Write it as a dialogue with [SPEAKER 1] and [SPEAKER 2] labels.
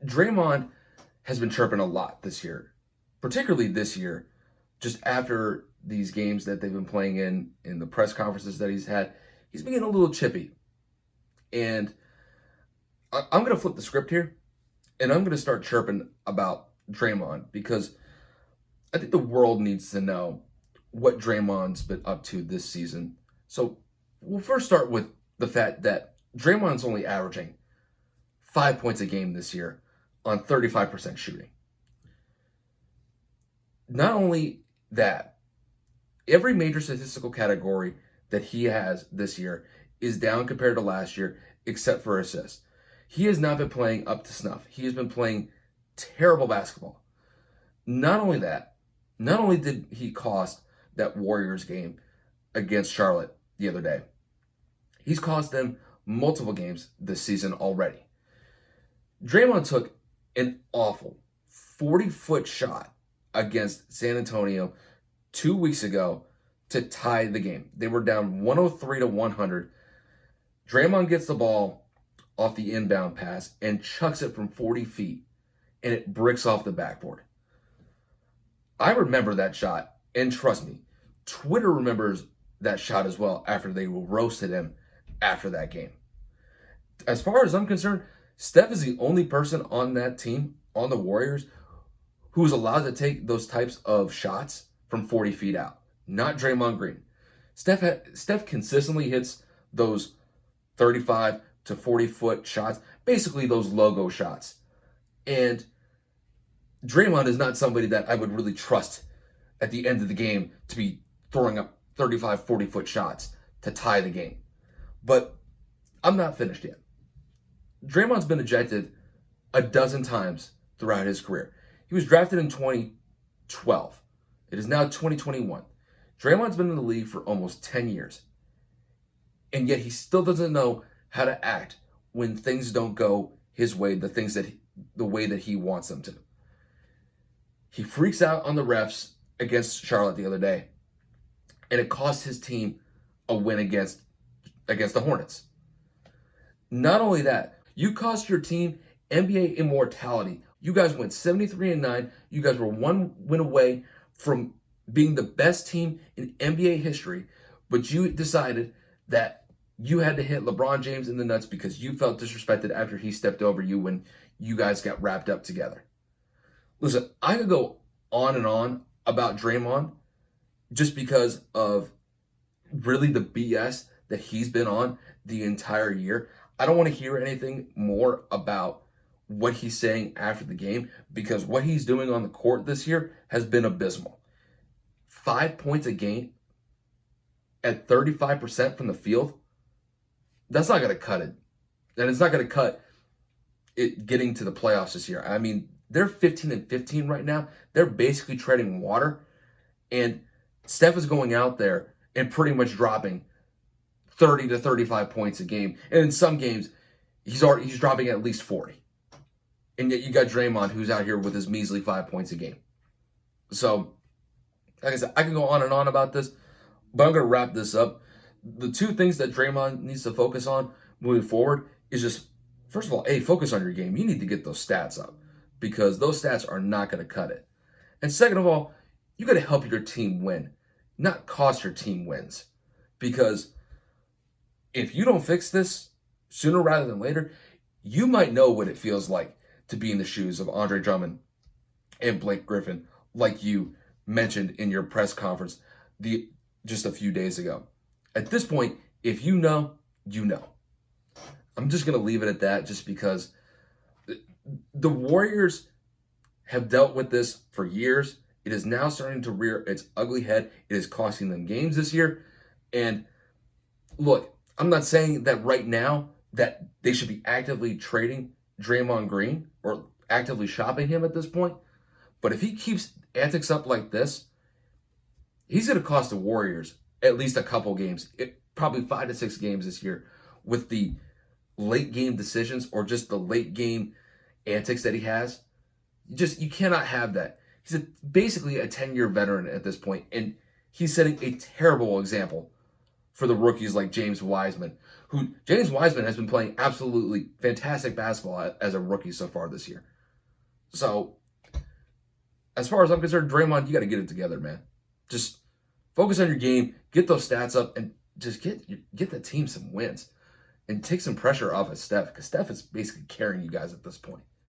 [SPEAKER 1] Draymond has been chirping a lot this year, particularly this year, just after these games that they've been playing in the press conferences that he's had. He's been getting a little chippy. And I'm going to flip the script here, and I'm going to start chirping about Draymond because I think the world needs to know what Draymond's been up to this season. So we'll first start with the fact that Draymond's only averaging 5 points a game this year on 35% shooting. Not only that, every major statistical category that he has this year is down compared to last year, except for assists. He has not been playing up to snuff. He has been playing terrible basketball. Not only that, not only did he cost that Warriors game against Charlotte the other day, he's cost them multiple games this season already. Draymond took an awful 40-foot shot against San Antonio 2 weeks ago to tie the game. They were down 103 to 100. Draymond gets the ball off the inbound pass and chucks it from 40 feet, and it bricks off the backboard. I remember that shot, and trust me, Twitter remembers that shot as well after they roasted him after that game. As far as I'm concerned, Steph is the only person on that team, on the Warriors, who is allowed to take those types of shots from 40 feet out, not Draymond Green. Steph consistently hits those 35 to 40-foot shots, basically those logo shots. And Draymond is not somebody that I would really trust at the end of the game to be throwing up 35, 40-foot shots to tie the game. But I'm not finished yet. Draymond's been ejected a dozen times throughout his career. He was drafted in 2012. It is now 2021. Draymond's been in the league for almost 10 years. And yet he still doesn't know how to act when things don't go his way, the way that he wants them to. He freaks out on the refs against Charlotte the other day, and it cost his team a win against the Hornets. Not only that, you cost your team NBA immortality. You guys went 73-9. You guys were one win away from being the best team in NBA history, but you decided that you had to hit LeBron James in the nuts because you felt disrespected after he stepped over you when you guys got wrapped up together. Listen, I could go on and on about Draymond just because of really the BS that he's been on the entire year. I don't want to hear anything more about what he's saying after the game because what he's doing on the court this year has been abysmal. 5 points a game at 35% from the field, that's not going to cut it. And it's not going to cut it getting to the playoffs this year. I mean, they're 15-15 right now. They're basically treading water. And Steph is going out there and pretty much dropping 30 to 35 points a game. And in some games, he's dropping at least 40. And yet you got Draymond who's out here with his measly 5 points a game. So, like I said, I can go on and on about this, but I'm going to wrap this up. The two things that Draymond needs to focus on moving forward is just, first of all, focus on your game. You need to get those stats up because those stats are not going to cut it. And second of all, you got to help your team win, not cost your team wins. Because if you don't fix this sooner rather than later, you might know what it feels like to be in the shoes of Andre Drummond and Blake Griffin, like you mentioned in your press conference just a few days ago. At this point, if you know, you know. I'm just going to leave it at that just because the Warriors have dealt with this for years. It is now starting to rear its ugly head. It is costing them games this year. And look, I'm not saying that right now that they should be actively trading Draymond Green or actively shopping him at this point. But if he keeps antics up like this, he's going to cost the Warriors at least a couple games, probably 5 to 6 games this year with the late game decisions or just the late game antics that he has. You cannot have that. He's basically a 10-year veteran at this point, and he's setting a terrible example for the rookies like James Wiseman, who James Wiseman has been playing absolutely fantastic basketball as a rookie so far this year. So, as far as I'm concerned, Draymond, you got to get it together, man. Just focus on your game, get those stats up, and just get the team some wins and take some pressure off of Steph, because Steph is basically carrying you guys at this point.